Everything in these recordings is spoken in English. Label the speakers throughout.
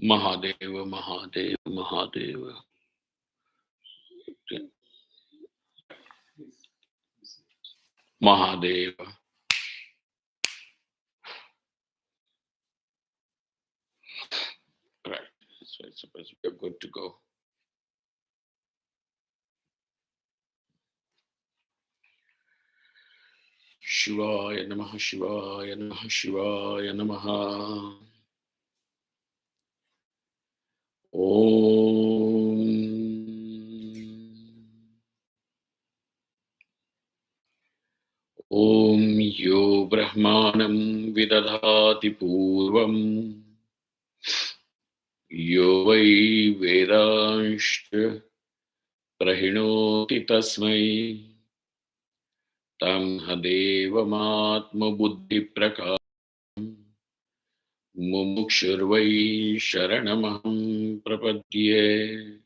Speaker 1: Mahadev, Mahadev, Mahadev. Mahadev. Right. So I suppose we are good to go. Shivaya Namaha, Shivaya Namaha, Shivaya Namaha. Om Yo Brahmanam Vidadhati Purvam Yo Vai Vedanshta Prahinoti Tasmai Tam Hadevamatma Buddhi Prakam Mumukshurvai Sharanamaham Prapadye.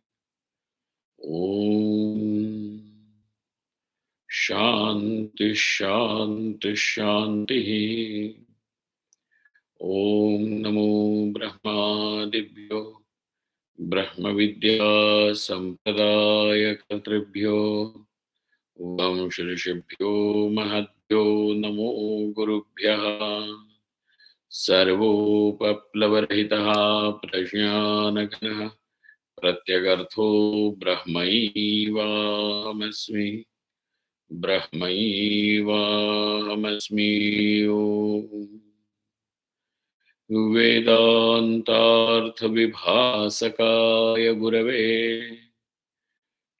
Speaker 1: Om Shanti Shanti Shanti. Om Namo Brahmadibhyo Brahma Vidya Sampradaya Katribhyo Vamshirishibhyo Mahadbhyo Namo Gurubhyaha Sarvopaplavarhitaha Prajnanagana Pratyagartho Brahmaivahamasmi Brahmaivahamasmi Om Vedantartha-vibhasakaya Gurave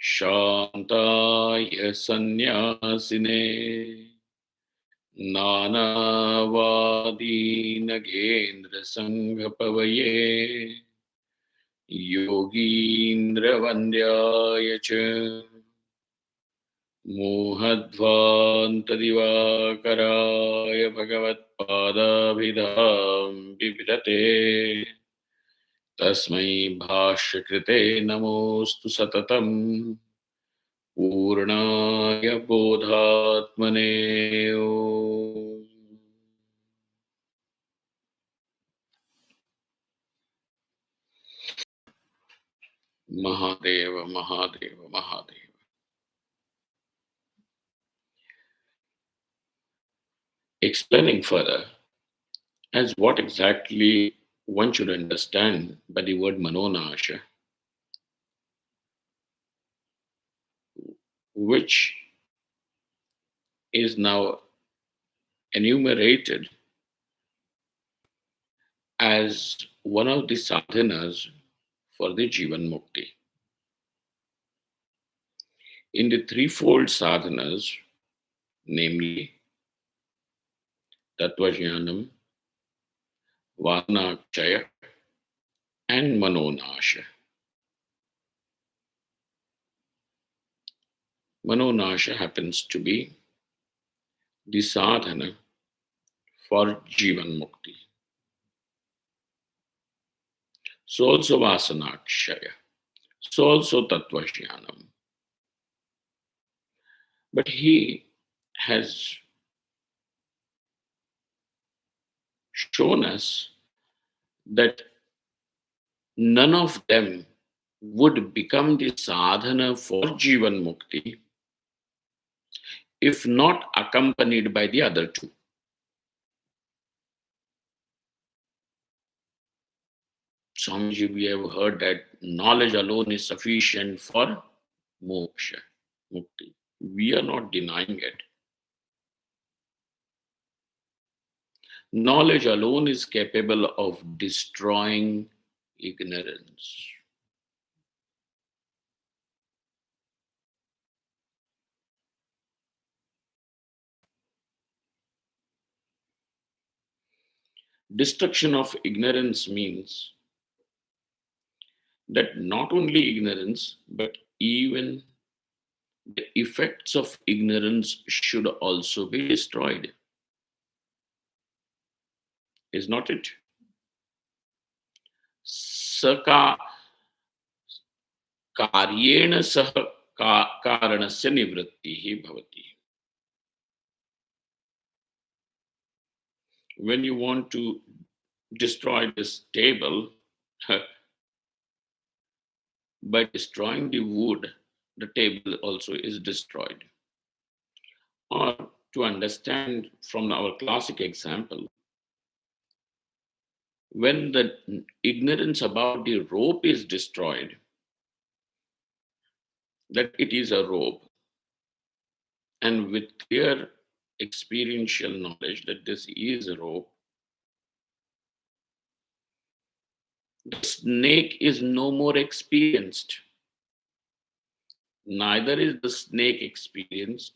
Speaker 1: Shantaya Sannyasine Nanavadi Nagendra Sanghapavaye Yogindra Vandyaya Cha Mohadvantarivākarāya Bhagavatpādabhidhām Bibhidate Tasmai Bhāshyakrite Namostu Satatam Purnāya Bodhātmane Om. Mahadeva, Mahadeva, Mahadeva. Explaining further as what exactly one should understand by the word Manonasha, which is now enumerated as one of the sadhanas for the jivan mukti. In the threefold sadhanas, namely Tattvajnanam, Vanakshaya, and Manonasha. Manonasha happens to be the sadhana for jivan mukti. So also Vasanakshaya. So also Tattvajnanam. But he has shown us that none of them would become the sadhana for jivan mukti if not accompanied by the other two. Swamiji, we have heard that knowledge alone is sufficient for moksha, mukti. We are not denying it. Knowledge alone is capable of destroying ignorance. Destruction of ignorance means that not only ignorance, but even the effects of ignorance should also be destroyed. Is not it? Saka कार्येण सह कारणस्य निवृत्तिः भवति. When you want to destroy this table, By destroying the wood, the table also is destroyed. Or to understand from our classic example, when the ignorance about the rope is destroyed, that it is a rope, and with clear experiential knowledge that this is a rope, the snake is no more experienced. Neither is the snake experienced,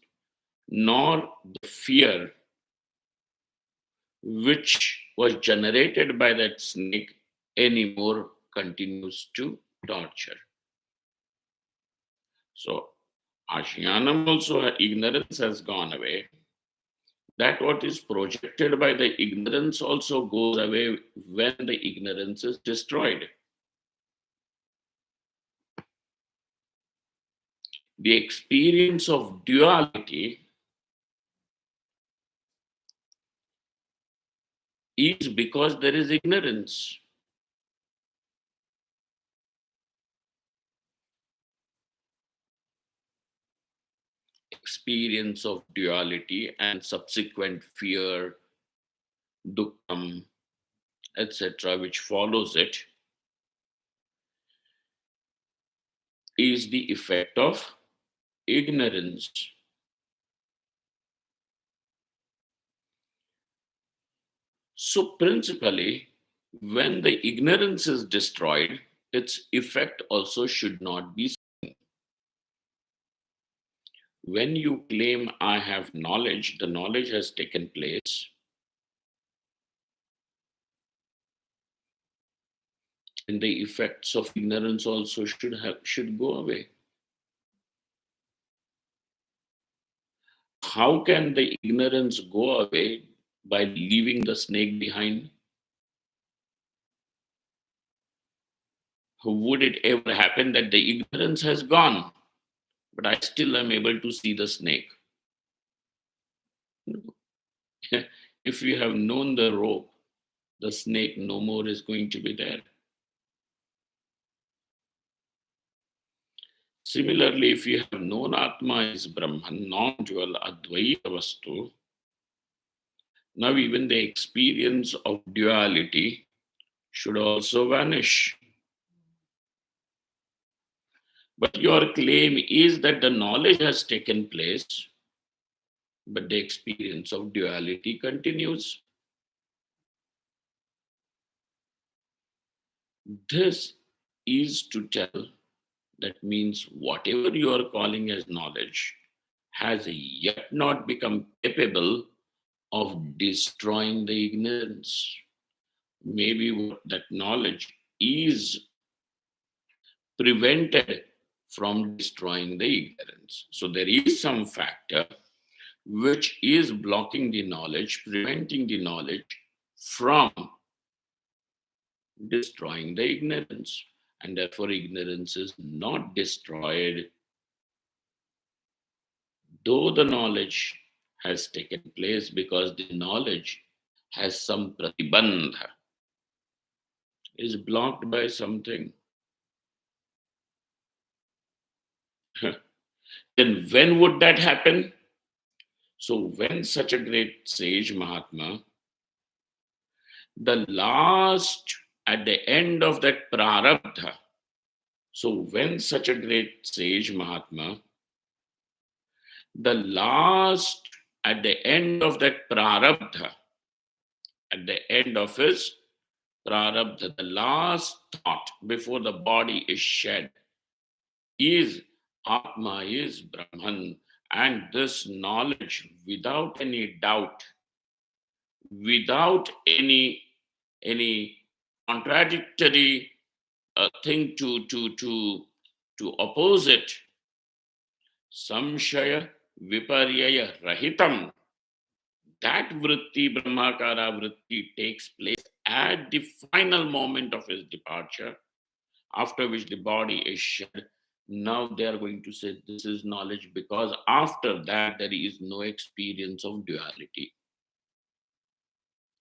Speaker 1: nor the fear which was generated by that snake anymore continues to torture. So, Ashyanam also, ignorance has gone away. That what is projected by the ignorance also goes away when the ignorance is destroyed. The experience of duality is because there is ignorance. Experience of duality and subsequent fear, dukkam, etc., which follows it, is the effect of ignorance. So, principally, when the ignorance is destroyed, its effect also should not be seen. When you claim, I have knowledge, the knowledge has taken place, and the effects of ignorance also should go away. How can the ignorance go away by leaving the snake behind? Would it ever happen that the ignorance has gone, but I still am able to see the snake? If you have known the rope, the snake no more is going to be there. Similarly, if you have known Atma is Brahman, non-dual, Advaita Vastu, now even the experience of duality should also vanish. But your claim is that the knowledge has taken place, but the experience of duality continues. This is to tell, that means whatever you are calling as knowledge has yet not become capable of destroying the ignorance. Maybe what that knowledge is prevented from destroying the ignorance. So there is some factor which is blocking the knowledge, preventing the knowledge from destroying the ignorance. And therefore, ignorance is not destroyed, though the knowledge has taken place, because the knowledge has some pratibandha, is blocked by something. Then when would that happen? So when such a great sage Mahatma, the last at the end of that prarabdha, so when such a great sage Mahatma, the last at the end of that prarabdha, at the end of his prarabdha, the last thought before the body is shed is Atma is Brahman, and this knowledge without any doubt, without any contradictory thing to oppose it, samshaya viparyaya rahitam, that vritti, brahmakara vritti, takes place at the final moment of his departure, after which the body is shed. Now they are going to say this is knowledge, because after that there is no experience of duality.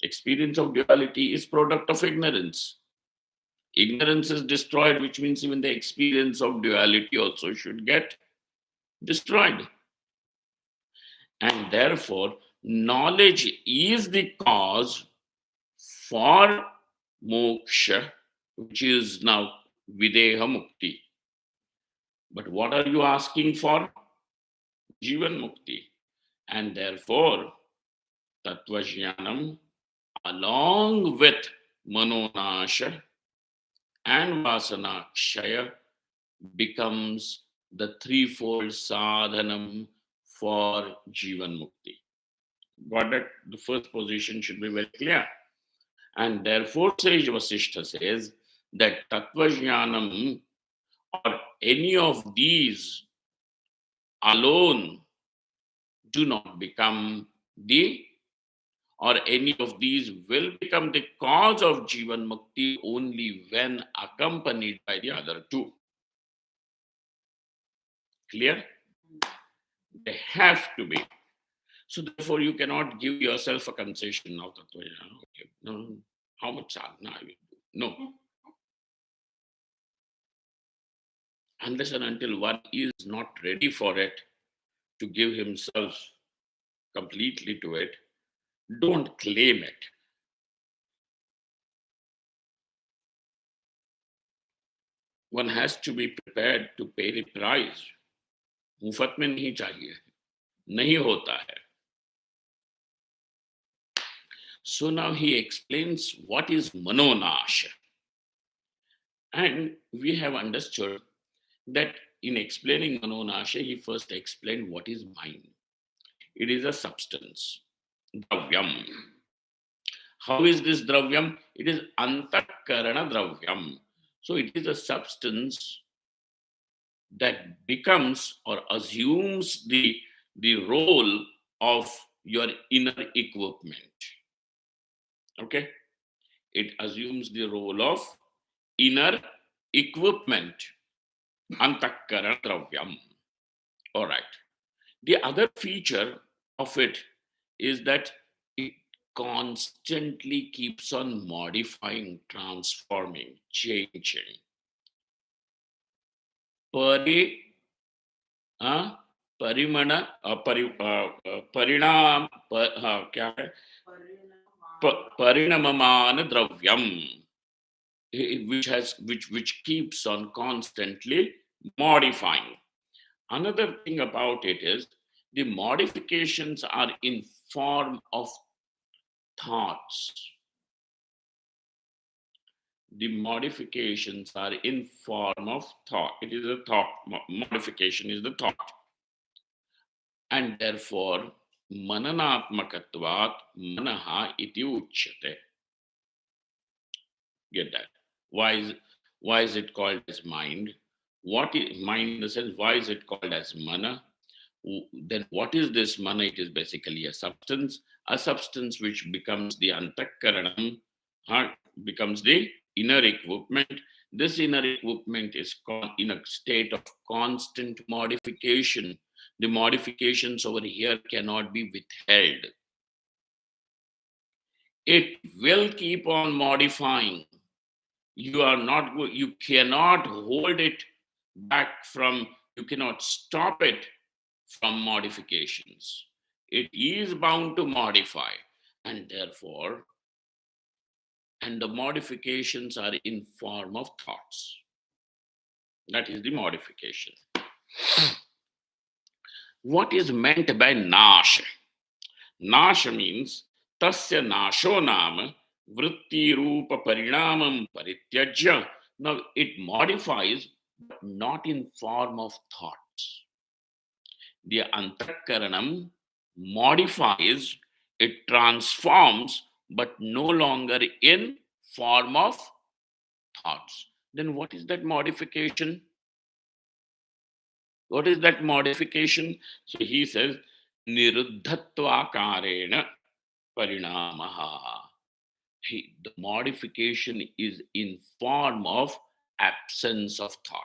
Speaker 1: Experience of duality is product of ignorance. Ignorance is destroyed, which means even the experience of duality also should get destroyed. And therefore, knowledge is the cause for moksha, which is now videha mukti. But what are you asking for? Jivan mukti. And therefore, tattvajnanam, along with manonasha and vasanakshaya, becomes the threefold sadhanam for jivan mukti. Got that? The first position should be very clear. And therefore, Sage Vasishtha says that tattvajnanam or any of these alone do not become the, or any of these will become the cause of jivan mukti only when accompanied by the other two. Clear? They have to be. So therefore, you cannot give yourself a concession now. Okay, no, how much sadhana I will do? No. Unless and until one is not ready for it, to give himself completely to it, don't claim it. One has to be prepared to pay the price. मुफ्त में नहीं चाहिए, नहीं होता है. So now he explains what is manonash. And we have understood that in explaining manonasha, he first explained what is mind. It is a substance, dravyam. How is this dravyam? It is antakarana dravyam. So it is a substance that becomes or assumes the role of your inner equipment. Okay? It assumes the role of inner equipment. Antakarana dravyam. All right. The other feature of it is that it constantly keeps on modifying, transforming, changing. परिमण परिणाम क्या है परिणममान द्रव्यम, which keeps on constantly modifying. Another thing about it is the modifications are in form of thoughts. The modifications are in form of thought. It is a thought. Modification is the thought. And therefore, mananatmakatvat manaha iti uchyate. Get that? Why is it called as mind? What is mind in the sense? Why is it called as mana? Then what is this mana? It is basically a substance which becomes the antakaranam, becomes the inner equipment. This inner equipment is in a state of constant modification. The modifications over here cannot be withheld. It will keep on modifying. You cannot hold it back from, you cannot stop it from modifications. It is bound to modify, and therefore, and the modifications are in form of thoughts. That is the modification. What is meant by nash? Nash means tasya nasho nama vritti rupa parinamam parityajya. Now it modifies, but not in form of thoughts. The antakaranam modifies, it transforms, but no longer in form of thoughts. Then what is that modification? What is that modification? So he says, niruddhatvakarena parinamaha. The modification is in form of absence of thought.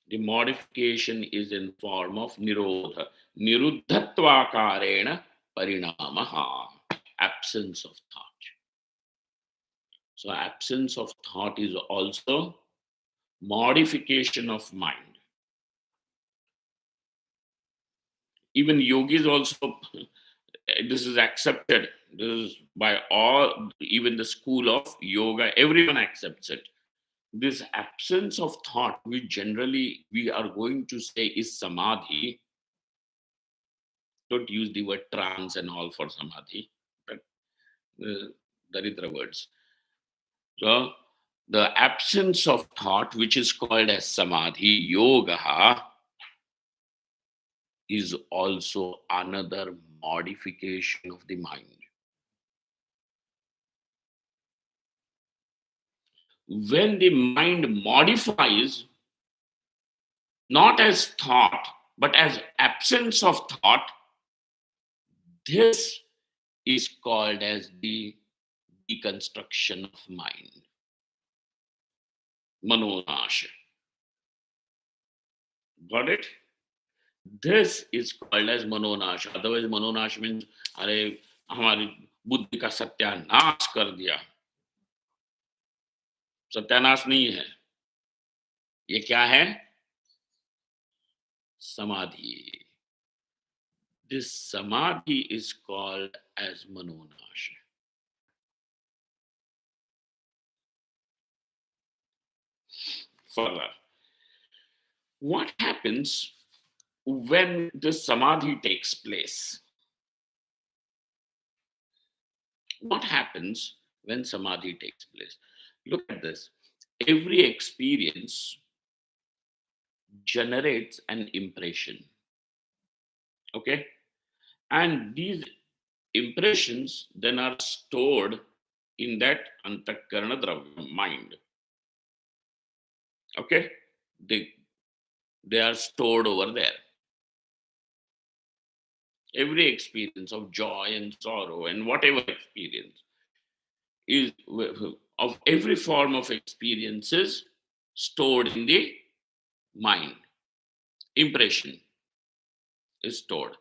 Speaker 1: The modification is in form of nirodha. Niruddhatvakarena parinamaha. absence of thought. So absence of thought is also modification of mind. Even yogis also, this is accepted. This is by all, even the school of yoga, everyone accepts it. This absence of thought, which generally we are going to say is samadhi. Don't use the word trance and all for samadhi, but daridra words. So the absence of thought, which is called as samadhi, yoga, is also another modification of the mind. When the mind modifies, not as thought, but as absence of thought, this is called as the deconstruction of mind, manonasha. Got it? This is called as मनोनाश. Otherwise मनोनाश means अरे हमारी बुद्धि का सत्यानाश कर दिया. सत्यानाश नहीं है, ये क्या है? समाधि. This samadhi is called as मनोनाश. Further, what happens when this samadhi takes place? What happens when samadhi takes place? Look at this. Every experience generates an impression. Okay? And these impressions then are stored in that antakarana dravya, mind. Okay? They are stored over there. Every experience of joy and sorrow and whatever experience is of every form of experiences stored in the mind. Impression is stored.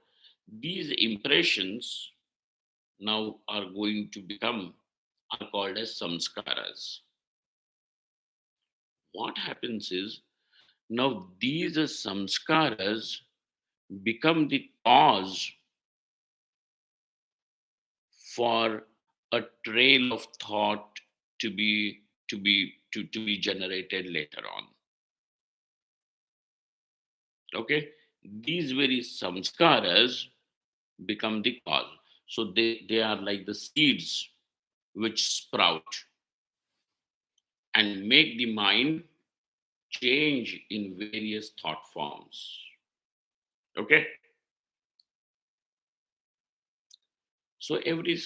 Speaker 1: These impressions now are going to become, are called as samskaras. What happens is, now these samskaras become the cause for a trail of thought to be generated later on. Okay, these very samskaras become the cause. So they are like the seeds which sprout and make the mind change in various thought forms. Okay, so every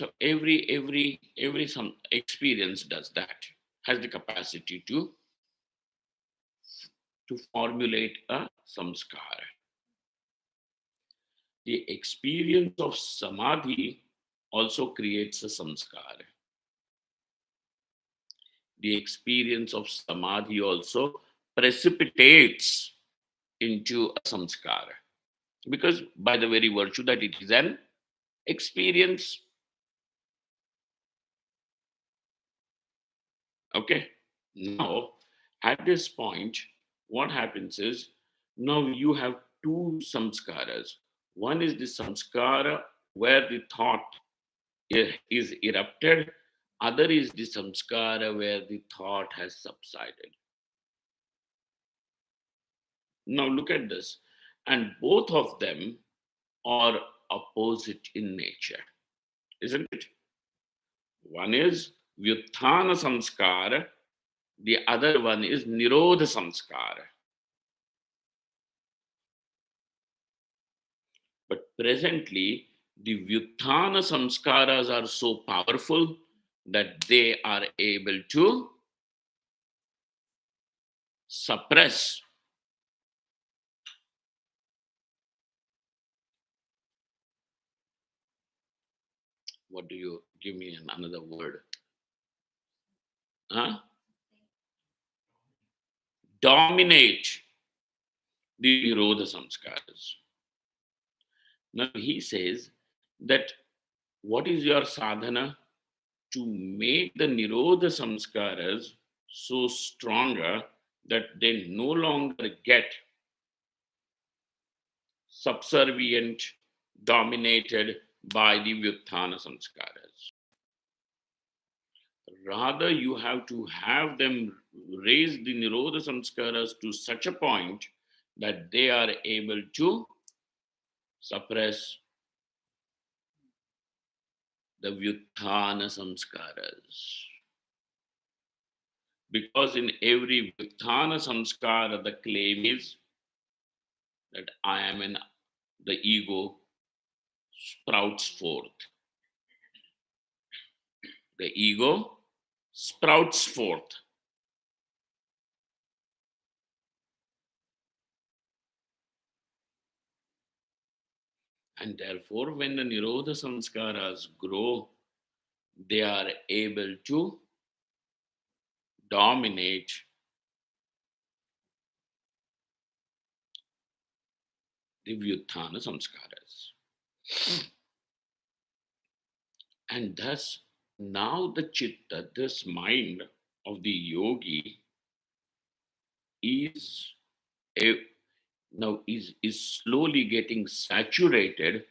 Speaker 1: some experience does that, has the capacity to formulate a samskara. The experience of samadhi also creates a samskara. The experience of samadhi also precipitates into a samskara, because by the very virtue that it is an experience. Okay, now at this point, what happens is, now you have two samskaras. One is the samskara where the thought is erupted, other is the samskara where the thought has subsided. Now look at this, and both of them are opposite in nature, isn't it? One is vyuthana samskara, the other one is nirodha samskara. But presently, the vyuthana samskaras are so powerful that they are able to suppress what do you give me another word? Huh? Dominate the Nirodha samskaras. Now he says that what is your sadhana to make the Nirodha Samskaras so stronger that they no longer get subservient, dominated by the Vyuthana Samskaras. Rather, you have to have them raise the Nirodha Samskaras to such a point that they are able to suppress the Vyuthana Samskaras. Because in every Vyuthana Samskara, the claim is that I am in the ego sprouts forth. The ego sprouts forth. And therefore, when the Nirodha Samskaras grow, they are able to dominate the Vyuthana Samskaras. And thus, now the chitta, this mind of the yogi, is a, now is slowly getting saturated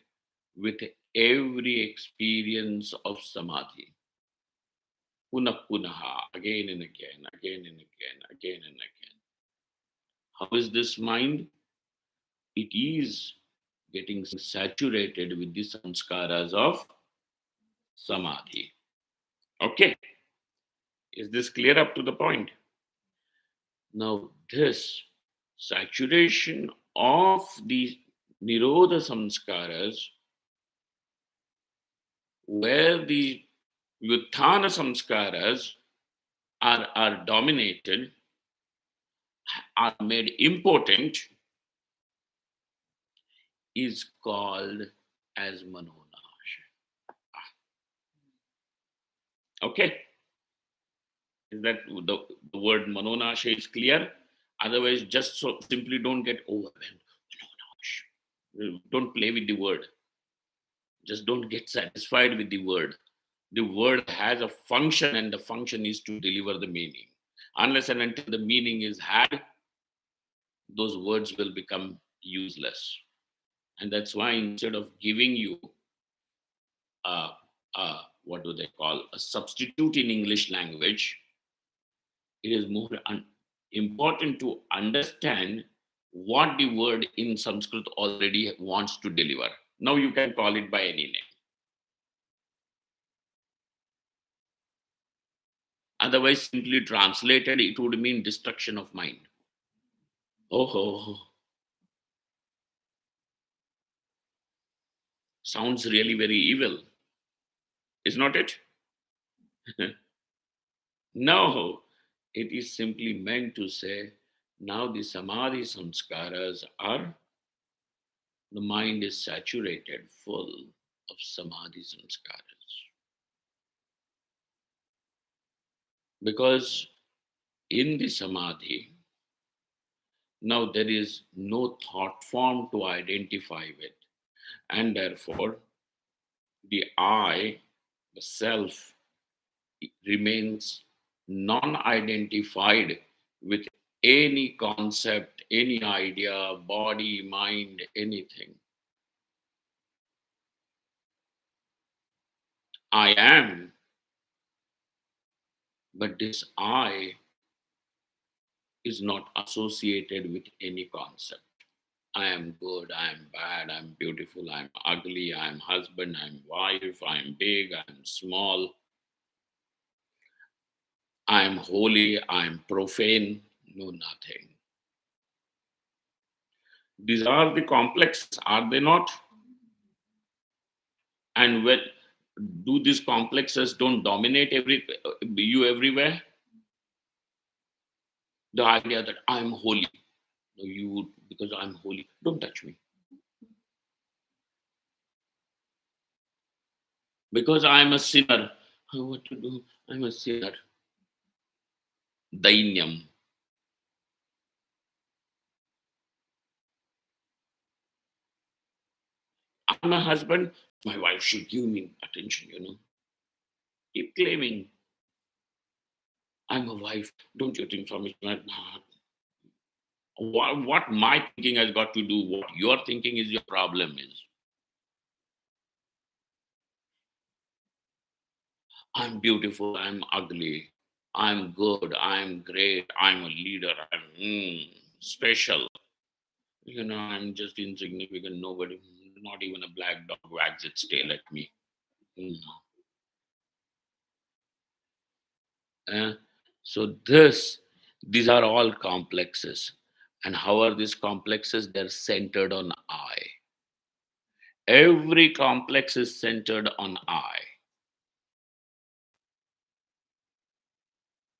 Speaker 1: with every experience of samadhi. Punah punaha, again and again, again and again, again and again. How is this mind? It is getting saturated with the samskaras of samadhi. Okay, is this clear up to the point? Now, this saturation of the Nirodha samskaras, where the Vyuthana samskaras are dominated, are made impotent, is called as Manonash. Okay, is that the word Manonasha is clear? Otherwise, just so simply don't get overwhelmed. Manonash. Don't play with the word. Just don't get satisfied with the word. The word has a function, and the function is to deliver the meaning. Unless and until the meaning is had, those words will become useless. And that's why instead of giving you a, what do they call, a substitute in English language, it is more important to understand what the word in Sanskrit already wants to deliver. Now you can call it by any name. Otherwise, simply translated, it would mean destruction of mind. Oh, sounds really very evil, is not it? No, it is simply meant to say now the samadhi samskaras are, the mind is saturated full of samadhi samskaras. Because in the samadhi, now there is no thought form to identify with, and therefore the I, the self, remains non identified with any concept, any idea, body, mind, anything. I am, but this I is not associated with any concept. I am good, I am bad, I'm beautiful, I'm ugly, I'm husband, I'm wife, I'm big, I'm small, I'm holy, I'm profane. No, nothing. These are the complexes, are they not? And when do these complexes don't dominate you everywhere? The idea that I'm holy. No, you, because I'm holy, don't touch me. Because I'm a sinner. What to do? I'm a sinner. Dainyam. I'm a husband, My wife should give me attention, Keep claiming, I'm a wife. Don't you think so? What my thinking has got to do, what your thinking is your problem is. I'm beautiful, I'm ugly, I'm good, I'm great, I'm a leader, I'm special. I'm just insignificant, nobody, not even a black dog wags its tail at me. Mm. Uh, so these are all complexes. And how are these complexes? They're centered on I. Every complex is centered on I.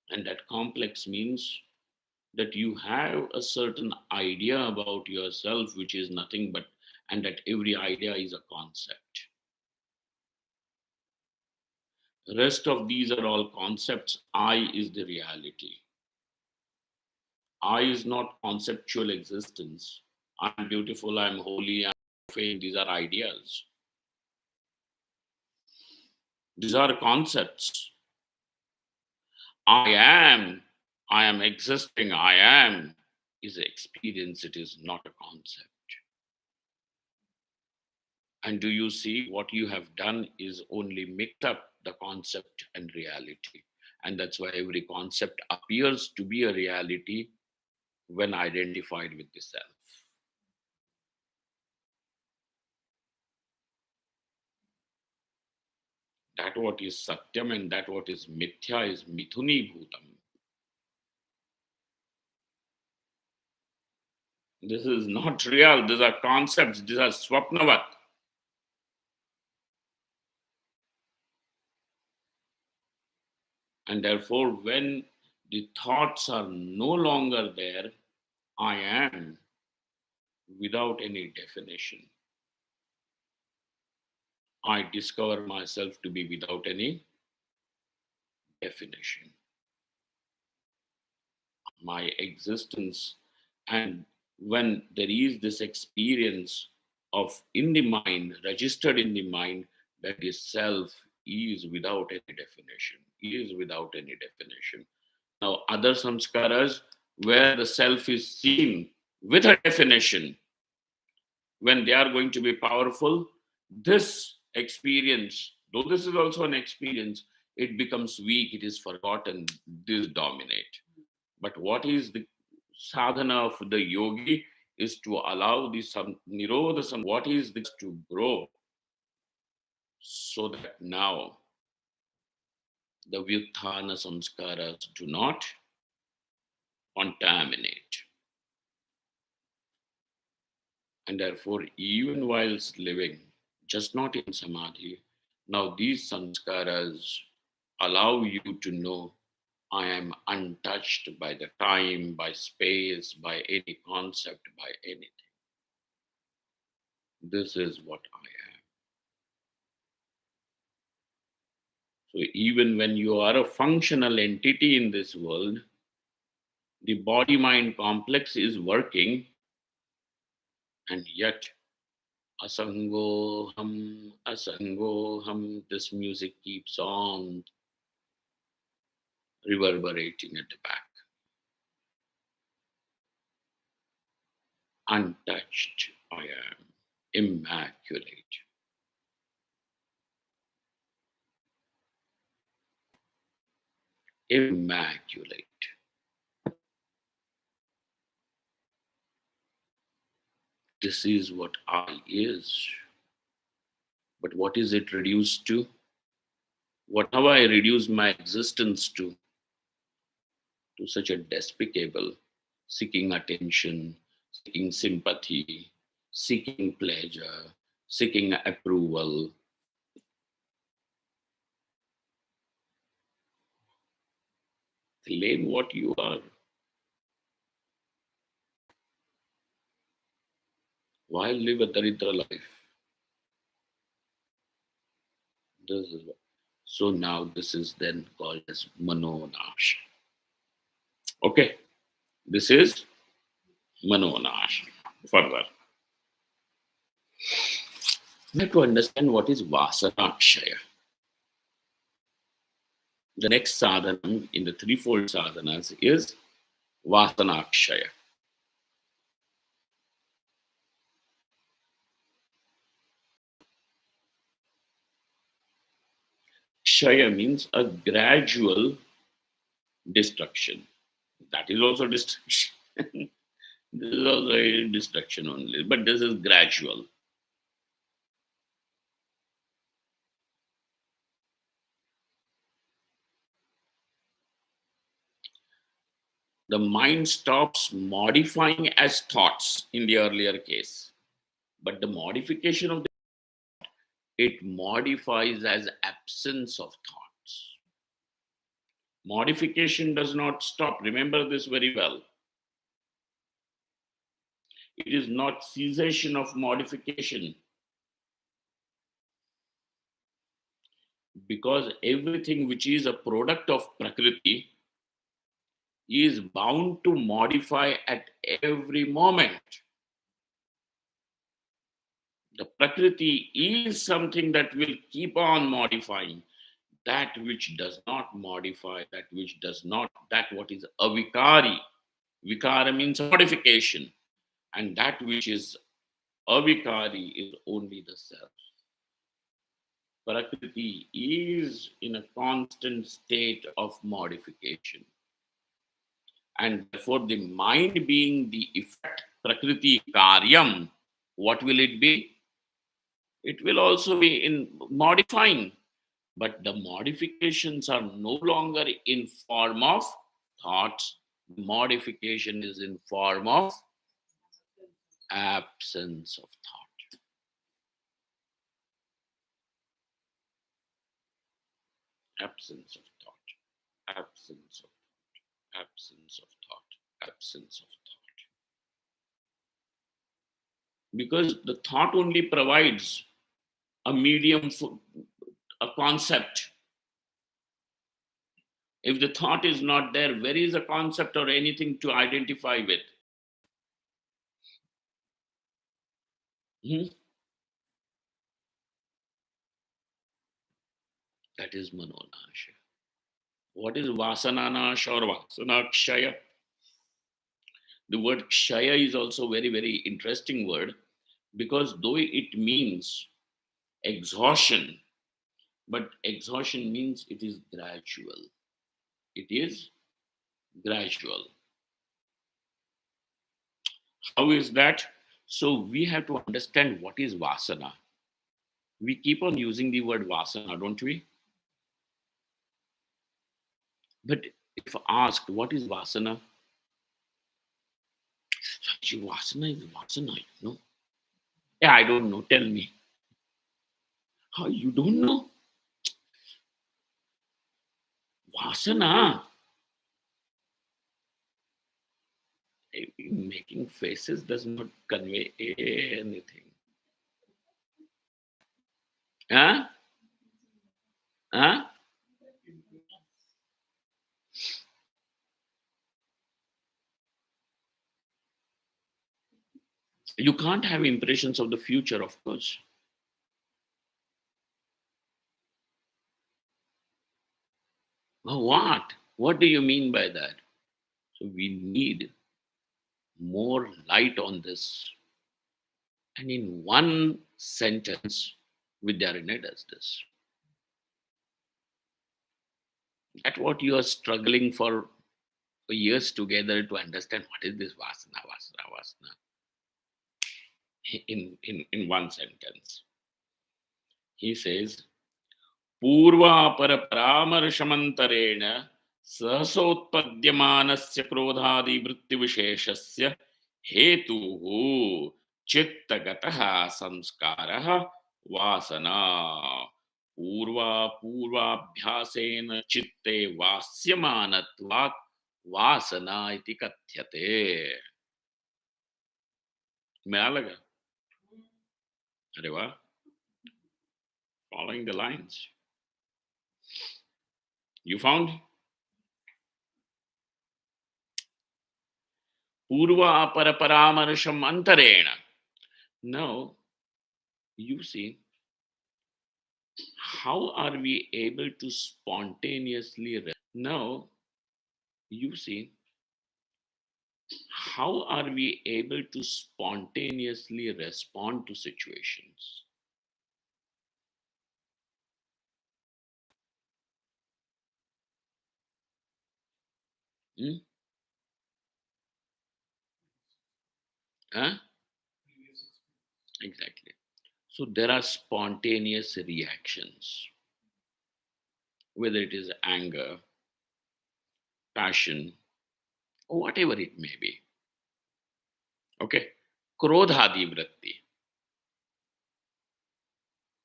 Speaker 1: And that complex means that you have a certain idea about yourself, which is nothing but, and that every idea is a concept. The rest of these are all concepts. I is the reality. I is not conceptual existence. I'm beautiful, I'm holy, I'm fame. These are ideas. These are concepts. I am, I am existing, I am is an experience, it is not a concept. And do you see what you have done is only mix up the concept and reality. And that's why every concept appears to be a reality when identified with the self. That what is satyam and that what is mithya is mithuni bhutam. This is not real. These are concepts. These are swapnavat. And therefore, when the thoughts are no longer there, I am without any definition. I discover myself to be without any definition. My existence, and when there is this experience of in the mind, registered in the mind, that the self is without any definition, is without any definition. Now, other samskaras, where the self is seen with a definition, when they are going to be powerful, this experience, though this is also an experience, it becomes weak, it is forgotten, this dominate. But what is the sadhana of the yogi is to allow the nirodha, what is this to grow, so that now the vyuthana samskaras do not contaminate. And therefore, even whilst living, just not in samadhi, now these samskaras allow you to know I am untouched by the time, by space, by any concept, by anything. This is what I am. So even when you are a functional entity in this world, the body mind complex is working, and yet asangoham, this music keeps on reverberating at the back. Untouched I am, immaculate. Immaculate. This is what I is. But what is it reduced to? What have I reduced my existence to? To such a despicable seeking attention, seeking sympathy, seeking pleasure, seeking approval. Claim what you are. Why live a Daridra life? This is what. So now this is then called as Manonash. Okay, this is Manonash. Further. We have to understand what is Vasanakshaya. The next sadhana in the threefold sadhanas is Vasanakshaya. Kshaya means a gradual destruction. That is also destruction. This is also a destruction only, but this is gradual. The mind stops modifying as thoughts in the earlier case, but the modification of it modifies as absence of thoughts. Modification does not stop. Remember this very well. It is not cessation of modification, because everything which is a product of Prakriti is bound to modify at every moment. The Prakriti is something that will keep on modifying. That which does not modify, that which does not, that what is avikari. Vikara means modification, and that which is avikari is only the self. Prakriti is in a constant state of modification. And therefore, the mind being the effect, Prakriti Karyam, what will it be? It will also be in modifying, but the modifications are no longer in form of thoughts. Modification is in form of absence of thought. Absence of thought. Absence of thought. Absence of thought. Absence of thought. Because the thought only provides a medium for a concept. If the thought is not there, where is a concept or anything to identify with? Hmm? That is manonasha. What is vasananash or vasanakshaya? The word kshaya is also very, very interesting word, because though it means exhaustion, but exhaustion means it is gradual. It is gradual. How is that? So we have to understand what is vasana. We keep on using the word vasana, don't we? But if asked, what is vasana? Vasana is vasana, you know. Yeah, I don't know. Tell me. How you don't know? Vasana. Making faces does not convey anything. Huh? Huh? You can't have impressions of the future, of course. What? What do you mean by that? So we need more light on this. And in one sentence, Vidyaranya does this. That's what you are struggling for years together to understand what is this vasana, vasana, vasana. In one sentence. He says, पूर्वापरपरामर्शमन्तरेण सहसोत्पद्यमानस्य क्रोधादिवृत्तिविशेषस्य हेतुः चित्तगतः संस्कारः वासना पूर्वाभ्यासेन चित्ते वास्यमानत्वात् वासना इति कथ्यते. मिला लगा? अरे वाह, following the lines. You found? Purva paraparamarsham antarena. Now, you see, How are we able to spontaneously now? You see, how are we able to spontaneously respond to situations? Hmm? Huh? Exactly. So there are spontaneous reactions, whether it is anger, passion, or whatever it may be. Okay. Krodhadi vritti.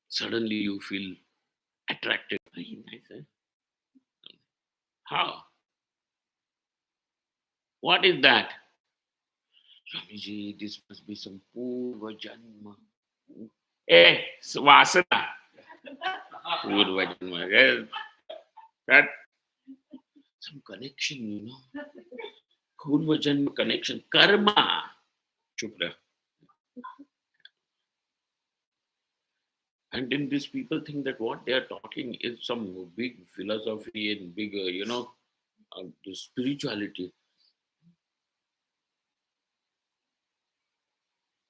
Speaker 1: Suddenly you feel attracted. Very nice, eh? How? What is that? Swamiji, this must be some purva janma. Eh, vasana. Purva janma. Yes, that some connection, Purva janma connection. Karma. Chup rah. And then these people think that what they are talking is some big philosophy and big, the spirituality.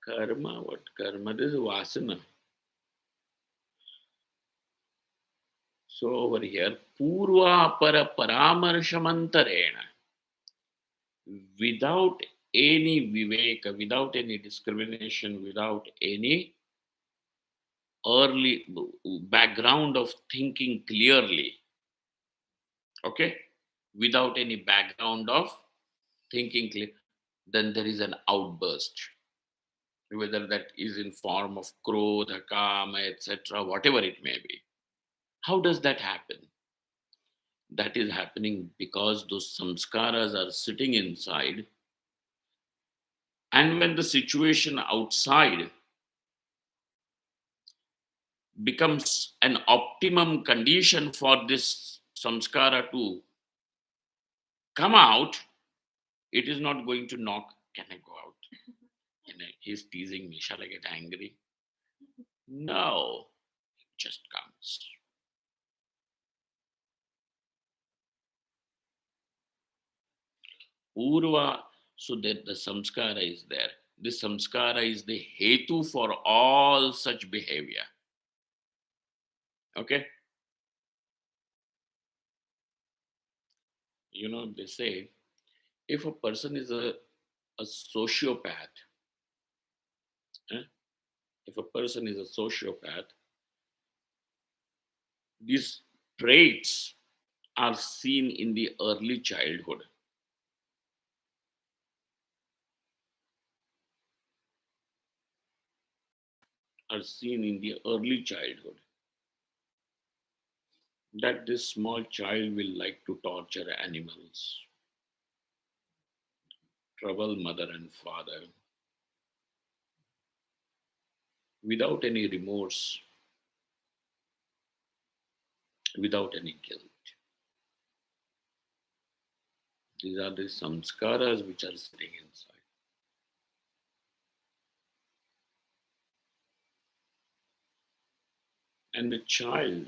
Speaker 1: Karma, what karma? This is vasana. So over here, purva para paramarshamantarena, without any vivek, without any discrimination, without any early background of thinking clearly, okay, without any background of thinking clear, then there is an outburst, whether that is in form of krodha, kama, etc., whatever it may be. How does that happen? That is happening because those samskaras are sitting inside, and when the situation outside becomes an optimum condition for this samskara to come out, it is not going to knock, can I go out? He's teasing me, shall I get angry? No, it just comes. Purva, so that the samskara is there. This samskara is the hetu for all such behavior. Okay? They say if a person is a sociopath, eh, if a person is a sociopath, these traits are seen in the early childhood. Are seen in the early childhood. That this small child will like to torture animals, trouble mother and father without any remorse, without any guilt. These are the samskaras which are sitting inside. And the child,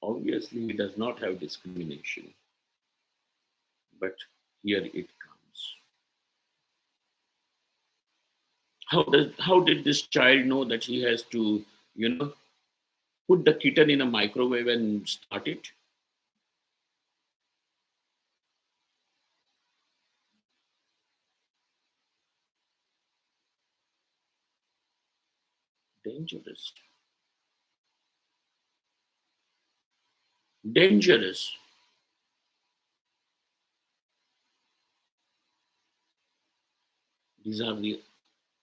Speaker 1: obviously, he does not have discrimination, but here it comes. How did this child know that he has to, put the kitten in a microwave and start it? Dangerous. Dangerous. These are the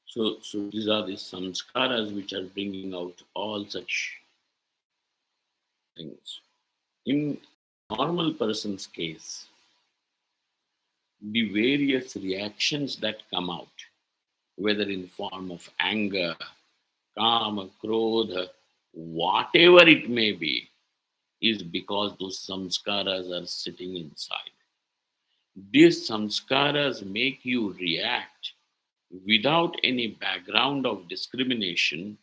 Speaker 1: so these are the samskaras which are bringing out all such things. In normal person's case, the various reactions that come out, whether in form of anger, kama, krodha, whatever it may be, is because those samskaras are sitting inside. These samskaras make you react without any background of discrimination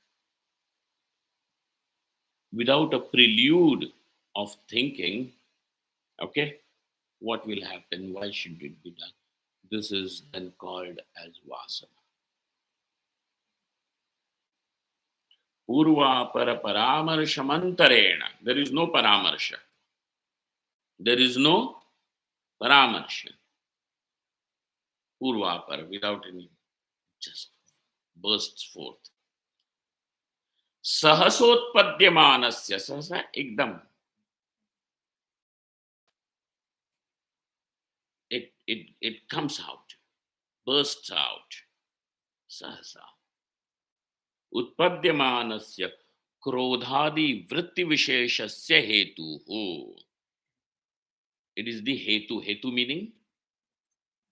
Speaker 1: without a prelude of thinking, okay, what will happen? Why should it be done? This is then called as vasana. Purvapara paramarshamantarena. There is no paramarsha. There is no paramarsha. Purvapara, without any, just bursts forth. Sahasotpadyamanasya. Sahasa, ekdam. It comes out, bursts out. Sahasa. Utpadyamanasya krodhadi vritti visheshasya hetuhu. It is the hetu. Hetu meaning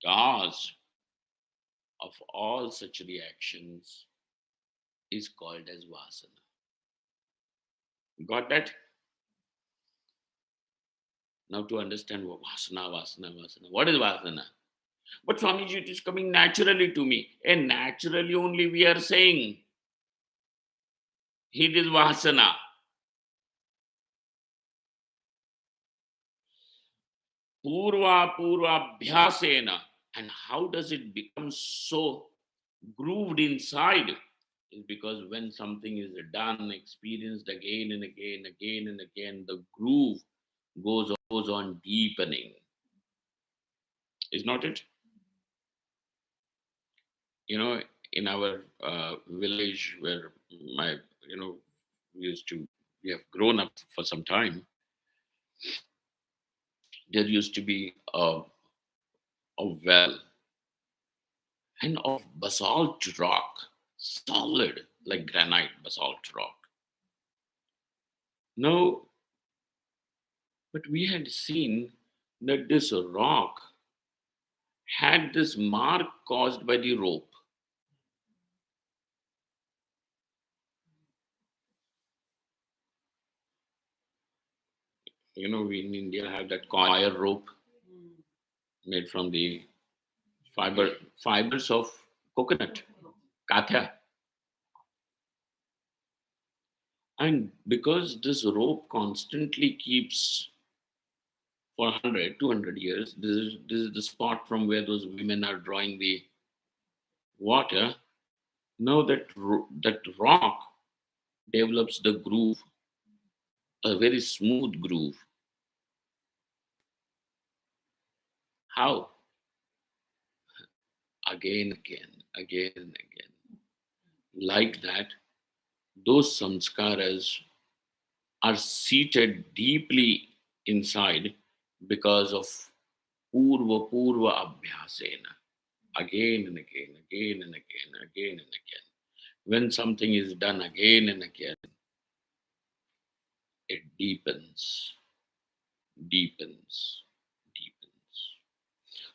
Speaker 1: cause of all such reactions is called as vasana. Got that? Now to understand what vasana. What is vasana? But Swamiji, it is coming naturally to me. And naturally only we are saying it is vasana. Purvabhyasena. And how does it become so grooved inside? Is because when something is done, experienced again and again, the groove goes on deepening. Is not it? You know, in our village where my, we have grown up for some time, there used to be a well and of basalt rock, solid like granite basalt rock. No, but we had seen that this rock had this mark caused by the rope. You know, we in India have that coir rope made from the fibers of coconut, katha. And because this rope constantly keeps for 100, 200 years, this is the spot from where those women are drawing the water. Now that rock develops the groove, a very smooth groove. How? Again and again. Like that, those samskaras are seated deeply inside because of purva abhyasena. Again and again. When something is done again and again, it deepens.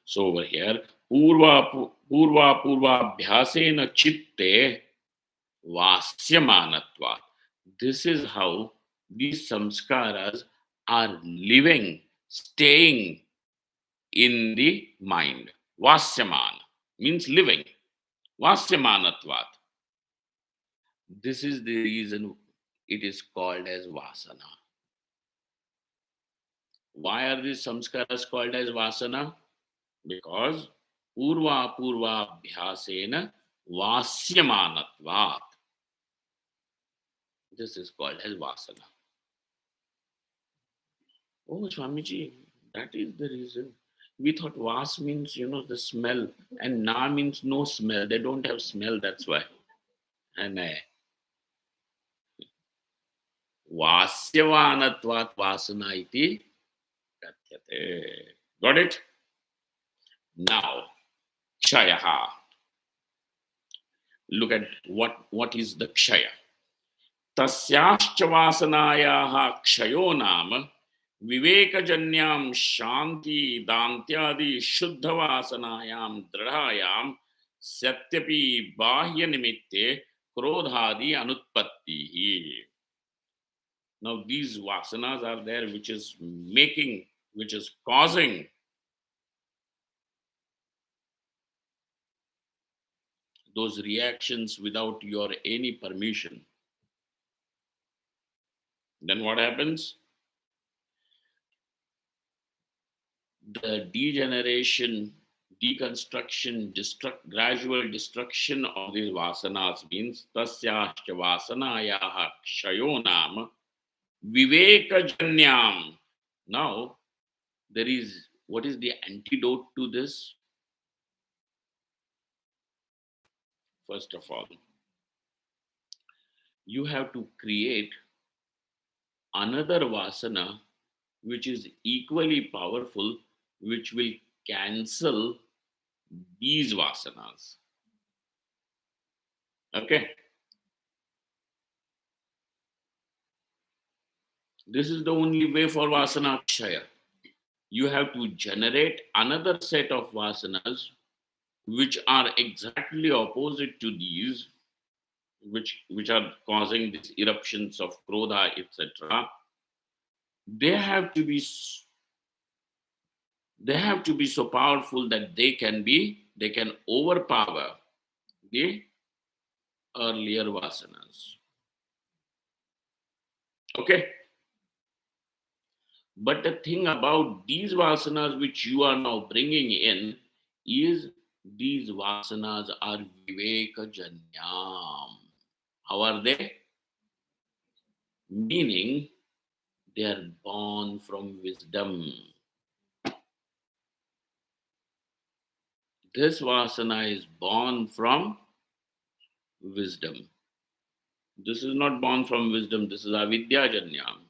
Speaker 1: So over here, purva abhyasena chitte vasyamanatva. This is how these samskaras are living, staying in the mind. Vasyamana means living. Vasyamanatvat. This is the reason it is called as vasana. Why are these samskaras called as vasana? Because purva abhyasena vasyamanatvat. This is called as vasana. Oh, Swamiji, that is the reason. We thought vas means, the smell, and na means no smell. They don't have smell, that's why. And vasyavanatvat vasana iti kathyate. Got it? Now, kshayaha. Look at what is the kshaya. Tasyascha vasanayaha kshayo nama vivekajanyam shanti dantyadi shuddha vasanayam dradhayam satyapi bahya nimitte krodhadi anutpattihi. Now these vasanas are there which is causing those reactions without your any permission. Then what happens? The degeneration, deconstruction, gradual destruction of these vasanas means tasyascha vasanayaha kshayo nam viveka janyam. Now, there is, what is the antidote to this? First of all, you have to create another vasana which is equally powerful, which will cancel these vasanas. Okay, this is the only way for vasana kshaya. You have to generate another set of vasanas which are exactly opposite to these, which are causing these eruptions of krodha, etc. They have to be so powerful that they can overpower the earlier vasanas. Okay. But the thing about these vasanas which you are now bringing in is these vasanas are viveka janyam. How are they? Meaning they are born from wisdom. This vasana is born from wisdom. This is not born from wisdom. This is avidya janyam.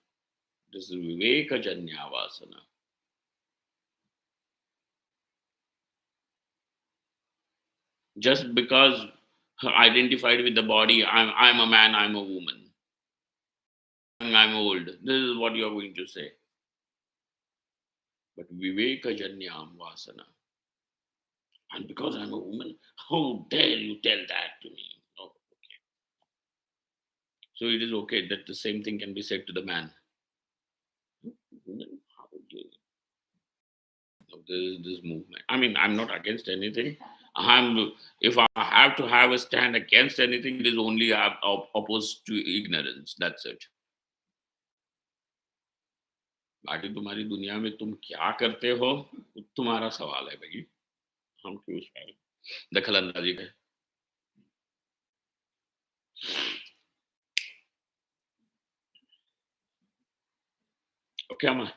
Speaker 1: This is viveka janya vasana. Just because identified with the body, I'm a man, I'm a woman, I'm old. This is what you're going to say. But viveka janyam vasana. And because I'm a woman, how dare you tell that to me? Oh, okay. So it is okay that the same thing can be said to the man. Woman, how would you? This movement. I mean, I'm not against anything. I'm if I have to have a stand against anything, it is only opposed to ignorance. That's it. बाकी तुम्हारी दुनिया में तुम क्या करते हो तुम्हारा सवाल है भाई हम क्यों उस पर दखल अंदाजी करें okay Amma?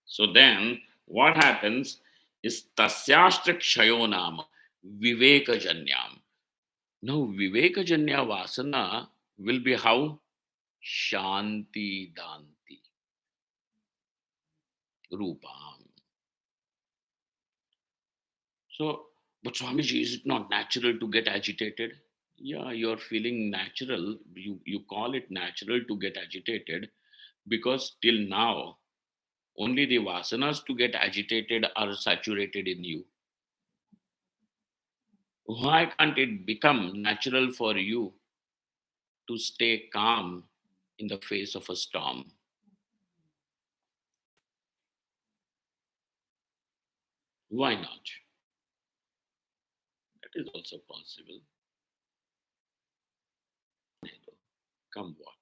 Speaker 1: So then what happens is tasyashtra kshayo nama viveka janyam. Now viveka janya vasana will be how? Shanti danti rupam. So, but Swamiji, is it not natural to get agitated? Yeah, you're feeling natural. You call it natural to get agitated because till now, only the vasanas to get agitated are saturated in you. Why can't it become natural for you to stay calm in the face of a storm? Why not? That is also possible. Come what.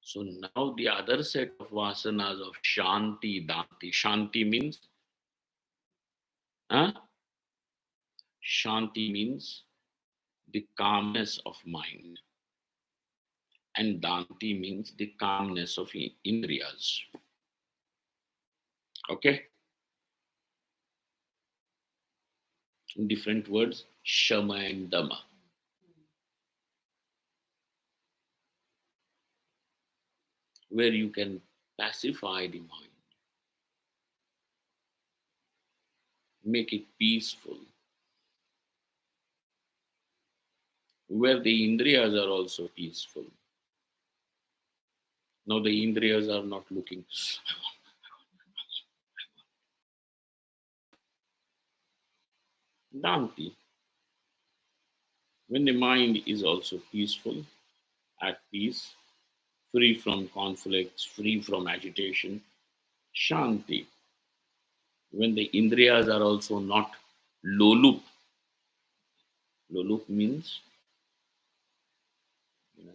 Speaker 1: So now the other set of vasanas of Shanti Danti. Shanti means, huh? Shanti means the calmness of mind. And Danti means the calmness of Indriyas. Okay? In different words, Shama and Dama. Where you can pacify the mind, make it peaceful, where the Indriyas are also peaceful. Now the Indriyas are not looking. Danti, when the mind is also peaceful, at peace, free from conflicts, free from agitation, Shanti. when the indriyas are also not lolup. Lolup means, you know,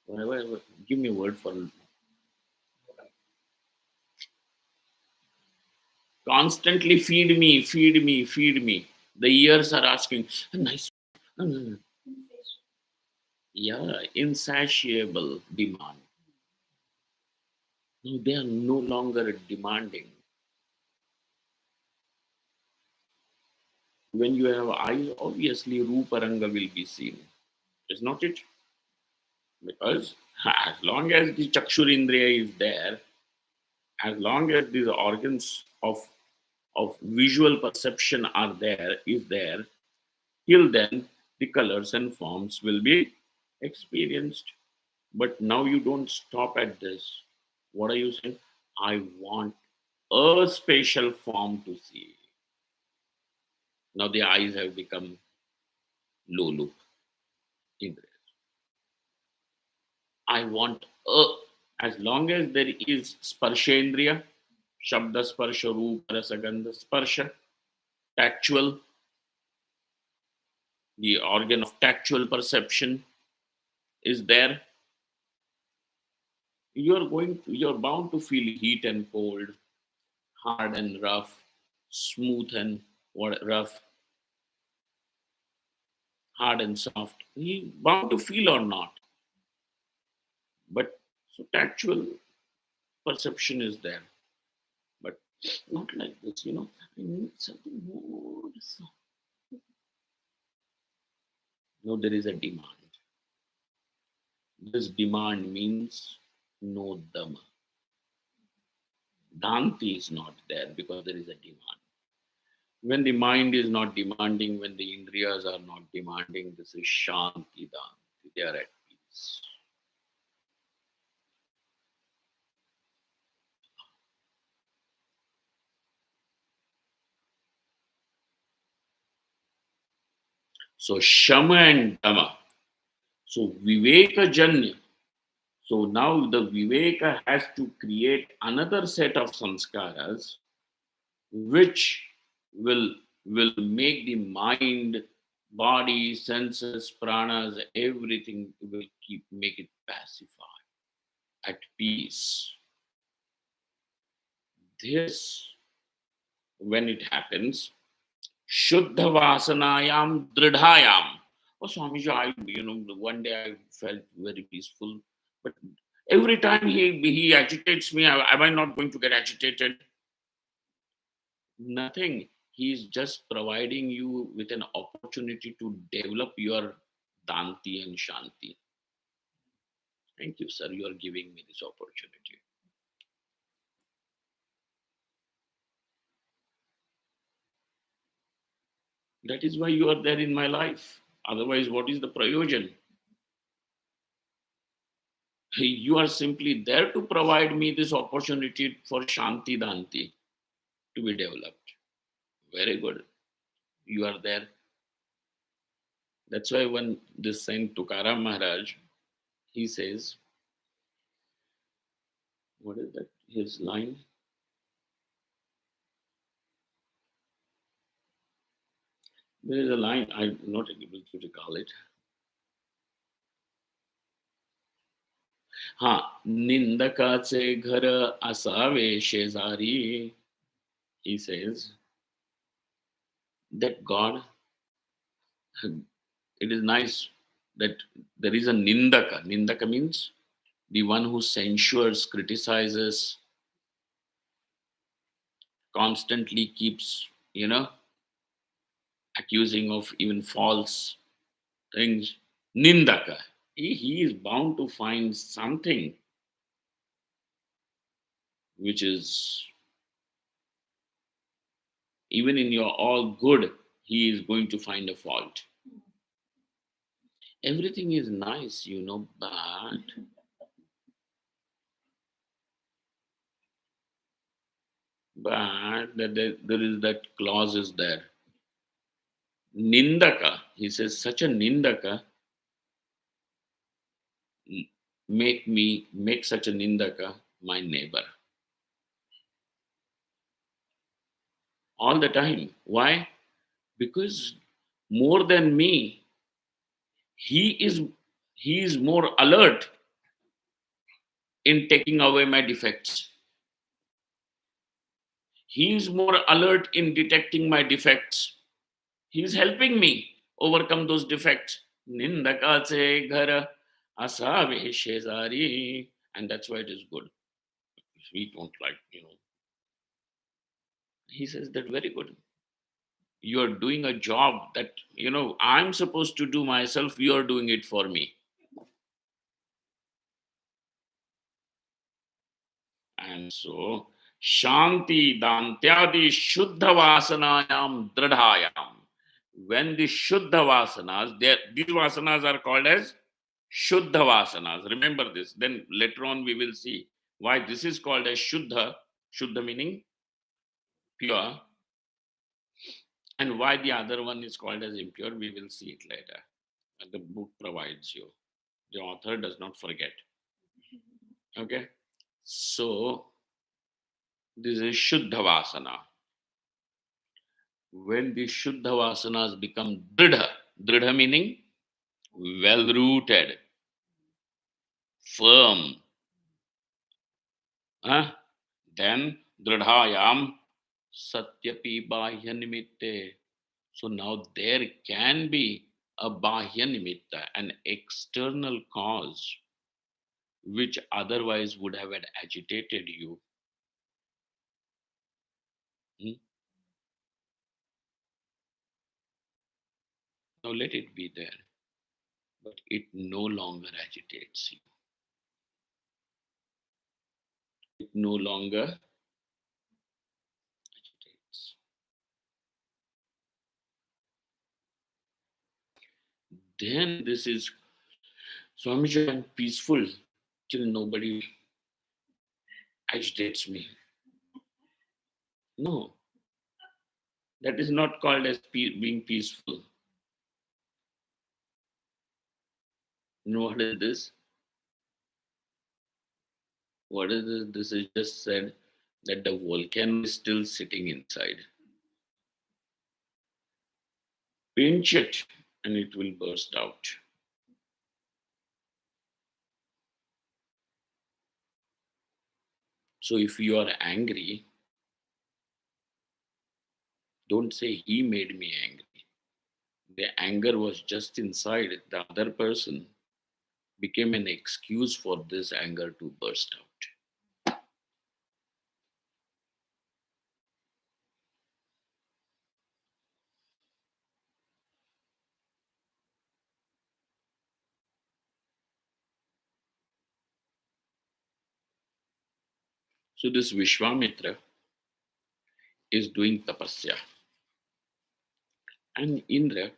Speaker 1: whatever, give me a word for constantly feed me, feed me, feed me. The ears are asking, nice. Yeah, insatiable demand. No, they are no longer demanding. When you have eyes, obviously Ruparanga will be seen. Is not it? Because as long as the Chakshurindriya is there, as long as these organs of visual perception are there, is there, till then the colors and forms will be experienced. But now you don't stop at this. What are you saying? I want a spatial form to see. Now the eyes have become low loop. I want a, as long as there is sparshendriya, shabda sparsha, rupa, rasagandha sparsha, tactual, the organ of tactual perception is there, you're bound to feel heat and cold, hard and rough, smooth and rough, hard and soft. You bound to feel or not. But so tactual perception is there. But not like this, I need something more. No, there is a demand. This demand means no dhamma. Danti is not there because there is a demand. When the mind is not demanding, when the indriyas are not demanding, this is shanti danti. They are at peace. So shama and dhamma. So viveka janya. So now the viveka has to create another set of sanskaras which will will make the mind, body, senses, pranas, everything will keep make it pacified, at peace. This, when it happens, shuddha vasanayam dridhayam. Oh, Swamiji, one day I felt very peaceful, but every time he agitates me, am I not going to get agitated? Nothing. He's just providing you with an opportunity to develop your Danti and Shanti. Thank you, sir. You are giving me this opportunity. That is why you are there in my life. Otherwise, what is the prayojan? You are simply there to provide me this opportunity for Shanti Danti to be developed. Very good. You are there. That's why when this Saint Tukaram Maharaj, he says, what is that? His line? There is a line, I'm not able to recall it. हाँ, निंदकाचे घर असावे शेजारी. He says that God, it is nice that there is a nindaka. Nindaka means the one who censures, criticizes, constantly keeps, accusing of even false things. Nindaka. He is bound to find something which is, even in your all good, he is going to find a fault. Everything is nice, but there is that clause is there. Nindaka, he says, such a nindaka, make such a nindaka my neighbor. all the time. Why? Because more than me, he is he is more alert in taking away my defects. He is more alert in detecting my defects. He is helping me overcome those defects. Nindakache ghar asave shezari. And that's why it is good. We don't like. He says that very good. You are doing a job that, I'm supposed to do myself. You are doing it for me. And so, Shanti Dantyadi Shuddha Vasanayam Dradhayam. When the Shuddha Vasanas, these Vasanas are called as Shuddha Vasanas. Remember this. Then later on we will see why this is called as Shuddha. Shuddha meaning pure. And why the other one is called as impure, we will see it later. And the book provides you. The author does not forget. Okay? So, this is Shuddha Vasana. When the Shuddha Vasanas become Dridha meaning well rooted, firm, huh? Then Dridhayam Satyapi Bahya Nimitte. So now there can be a Bahya Nimitta, an external cause which otherwise would have had agitated you. Hmm? Now let it be there, but it no longer agitates you. It no longer agitates. Then this is Swamiji, I'm peaceful till nobody agitates me. No, that is not called as being peaceful. You know what is this? What is this? This is just said that the volcano is still sitting inside. Pinch it and it will burst out. So if you are angry, don't say he made me angry. The anger was just inside. The other person became an excuse for this anger to burst out. So this Vishwamitra is doing tapasya. And Indra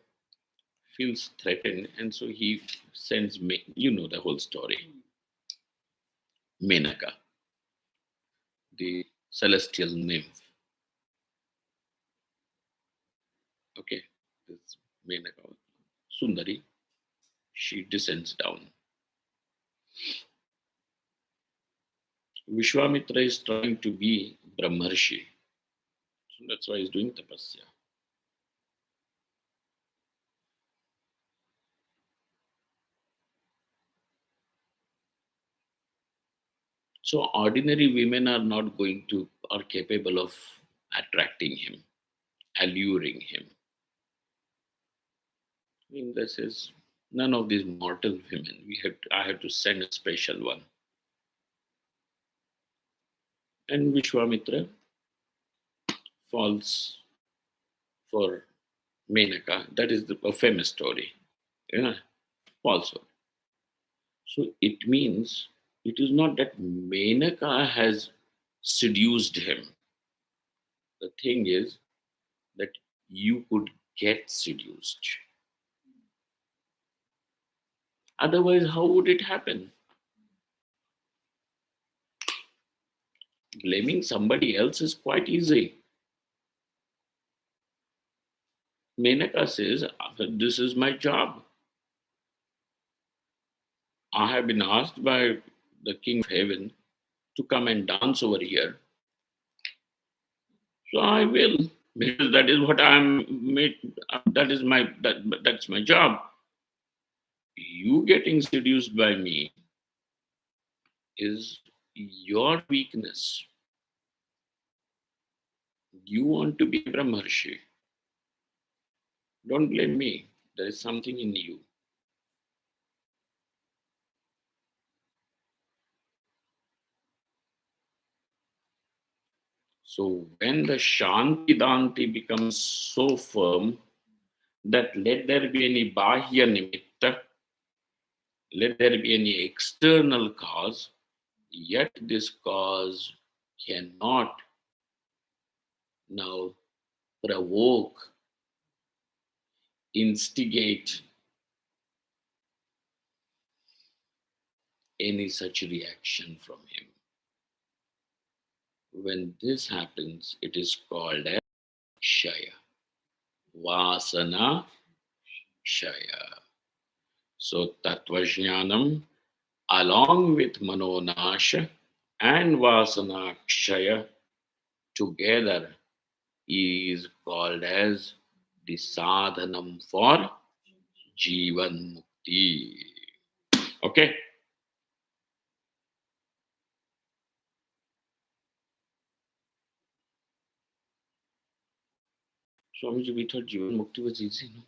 Speaker 1: feels threatened, and so he sends me, the whole story. Menaka, the celestial nymph. Okay, this Menaka, Sundari, she descends down. Vishwamitra is trying to be Brahmarshi. So that's why he's doing tapasya. So ordinary women are capable of attracting him, alluring him. This is none of these mortal women. I have to send a special one. And Vishwamitra falls for Menaka. That is a famous story. Yeah, falls for. So it means it is not that Menaka has seduced him. The thing is that you could get seduced. Otherwise, how would it happen? Blaming somebody else is quite easy. Menaka says, this is my job. I have been asked by the King of Heaven to come and dance over here. So I will. because that is what I'm made. That is my that's my job. You getting seduced by me is your weakness. You want to be a Brahmarshi. Don't blame me. There is something in you. So when the Shanti Danti becomes so firm that let there be any Bahya Nimitta, let there be any external cause, yet this cause cannot now provoke, instigate any such reaction from him. When this happens, it is called as Shaya. Vasana Shaya. So Tattvajnanam along with Manonasha and Vasana Kshaya together is called as the sadhanam for jivan mukti. Okay. Swamiji, we thought jivan mukti was easy, no?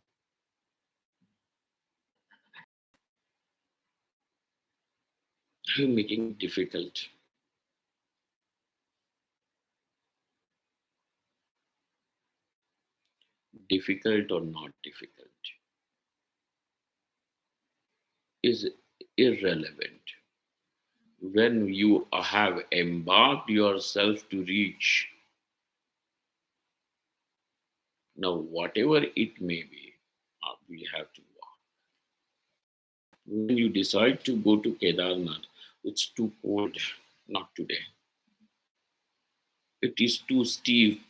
Speaker 1: Are you making it difficult? Difficult or not difficult is irrelevant. When you have embarked yourself to reach, now whatever it may be, we have to walk. When you decide to go to Kedarnath, it's too cold, not today. It is too steep,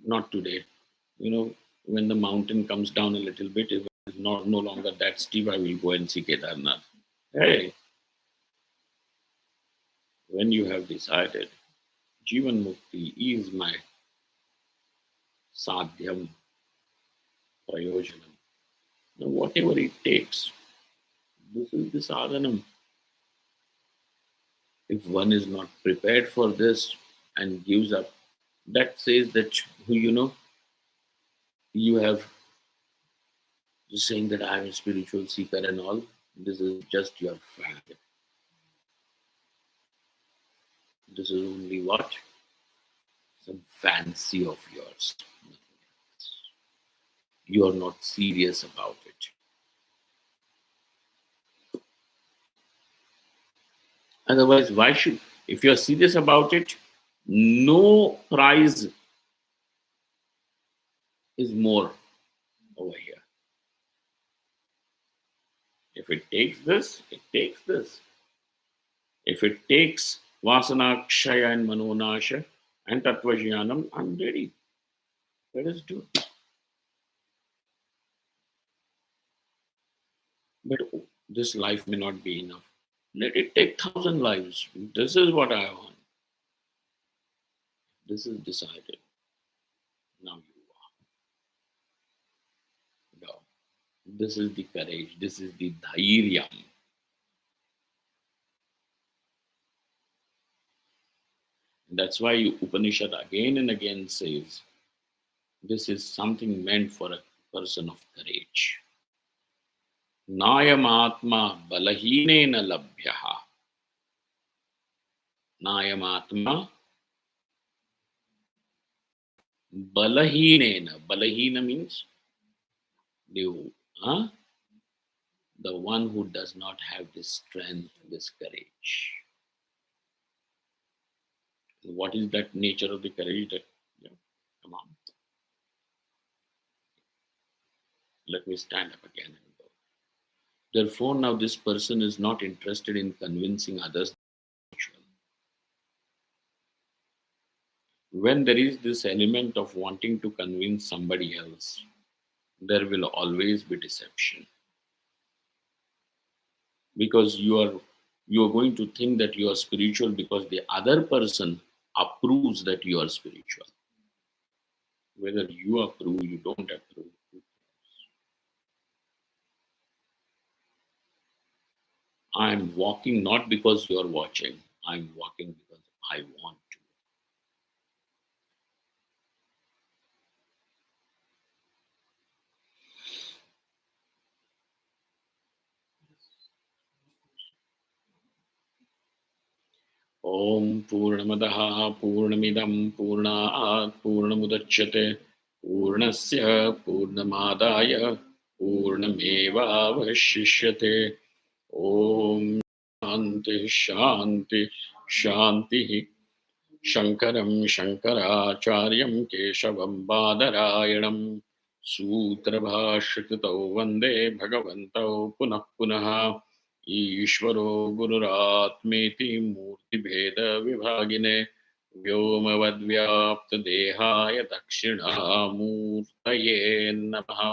Speaker 1: not today. You know, when the mountain comes down a little bit, if it's not no longer that steep, I will go and see Kedarnath. Hey, when you have decided, Jivan Mukti is my sadhyam, prayojanam. Now, whatever it takes, this is the sadhanam. If one is not prepared for this and gives up, that says that you have saying that I am a spiritual seeker and all. This is just your fad. This is only what? Some fancy of yours. You are not serious about it. Otherwise, why should, if you're serious about it, no prize is more over here. If it takes this, it takes this. If it takes Vasana Kshaya and Manonasha and Tattvajnanam, I'm ready. Let us do it. But this life may not be enough. Let it take 1,000 lives. This is what I want. This is decided. Now you are. Go. This is the courage. This is the dhairyam. That's why Upanishad again and again says this is something meant for a person of courage. Nayam atma balahine labhyaha. Nayam atma balahine. Balahina means the, huh? The one who does not have this strength, this courage. What is that nature of the courage that, come on, let me stand up again and go. Therefore, now this person is not interested in convincing others. When there is this element of wanting to convince somebody else, there will always be deception. Because you are going to think that you are spiritual because the other person approves that you are spiritual. Whether you approve, you don't approve. I'm walking not because you're watching. I'm walking because I want to. Om Purnamadaha Purnamidam Purnaat Purnamudachyate Purnasya Purnamadaya Purnameva Vashishyate. Om Shanti Shanti Shanti. Shankaram Shankaracharyam Keshavam Badarayanam Sutrabhashritau Vande Bhagavantau Punah Punah Ishvaro Gururatmeti Murti Bheda Vibhagine Vyomavadvyapta Dehaya Dakshina Murtaye Namaha.